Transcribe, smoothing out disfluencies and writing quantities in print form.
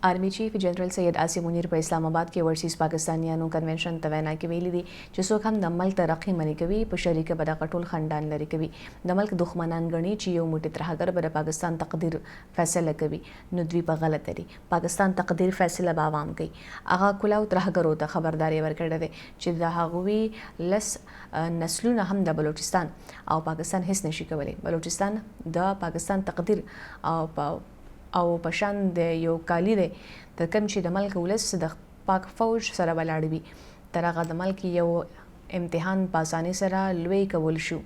army chief general Syed आसिम मुनीर په اسلام آباد کې ورسیز پاکستانیانو کنونشن ته وینا کې ویلي دي چې څوک هم د ملک ترقی منې کوي په شریکه به دغه ټول خندان لري کوي د ملک دښمنان ګڼي چې یو موټی ترهګر به د پاکستان تقدیر فیصله کوي نو دوی په غلطه دي پاکستان تقدیر فیصله به عوام کوي هغه کلاو ترهګرو ته خبرداري ورکړې ده چې د هغوی لس نسلونه هم د بلوچستان او پاکستان هیڅ نشي کولی بلوچستان د پاکستان تقدیر او پشان د یو کالی دی د کوم چې د ملک ولس د پاک فوج سره ولاړ وي تر هغه د ملک یو امتحان په اسانۍ سره لوی کول شو